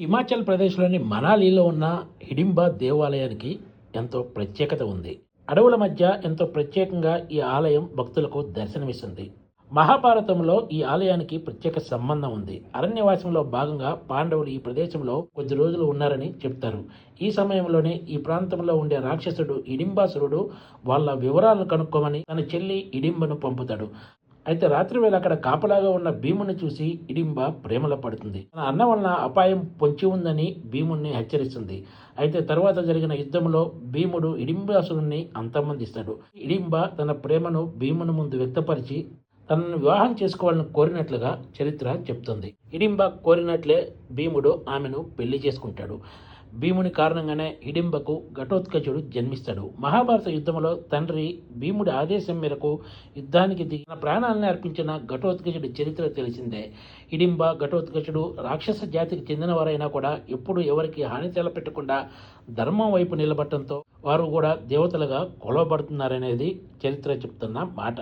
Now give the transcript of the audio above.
హిమాచల్ ప్రదేశ్లోని మనాలిలో ఉన్న హిడింబా దేవాలయానికి ఎంతో ప్రత్యేకత ఉంది. అడవుల మధ్య ఎంతో ప్రత్యేకంగా ఈ ఆలయం భక్తులకు దర్శనమిస్తుంది. మహాభారతంలో ఈ ఆలయానికి ప్రత్యేక సంబంధం ఉంది. అరణ్యవాసంలో భాగంగా పాండవులు ఈ ప్రదేశంలో కొద్ది రోజులు ఉన్నారని చెప్తారు. ఈ సమయంలోనే ఈ ప్రాంతంలో ఉండే రాక్షసుడు హిడింబాసురుడు వాళ్ళ వివరాలను కనుక్కోమని తన చెల్లి హిడింబను పంపుతాడు. అయితే రాత్రివేళ అక్కడ కాపలాగా ఉన్న భీముని చూసి హిడింబ ప్రేమలో పడుతుంది. తన అన్న వలన అపాయం పొంచి ఉందని భీముణ్ణి హెచ్చరిస్తుంది. అయితే తర్వాత జరిగిన యుద్ధంలో భీముడు హిడింబాసురుణ్ణి అంతమొందిస్తాడు. హిడింబ తన ప్రేమను భీముని ముందు వ్యక్తపరిచి తనను వివాహం చేసుకోవాలని కోరినట్లుగా చరిత్ర చెప్తుంది. హిడింబ కోరినట్లే భీముడు ఆమెను పెళ్లి చేసుకుంటాడు. భీముని కారణంగానే హిడింబకు ఘటోత్కచుడు జన్మిస్తాడు. మహాభారత యుద్ధంలో తండ్రి భీముడి ఆదేశం మేరకు యుద్ధానికి దిగి తన ప్రాణాలను అర్పించిన ఘటోత్కచుడి చరిత్ర తెలిసిందే. హిడింబ ఘటోత్కచుడు రాక్షస జాతికి చెందినవారైనా కూడా ఎప్పుడు ఎవరికి హాని తలపెట్టకుండా ధర్మం వైపు నిలబడటంతో వారు కూడా దేవతలుగా కొలవబడుతున్నారనేది చరిత్ర చెప్తున్న మాట.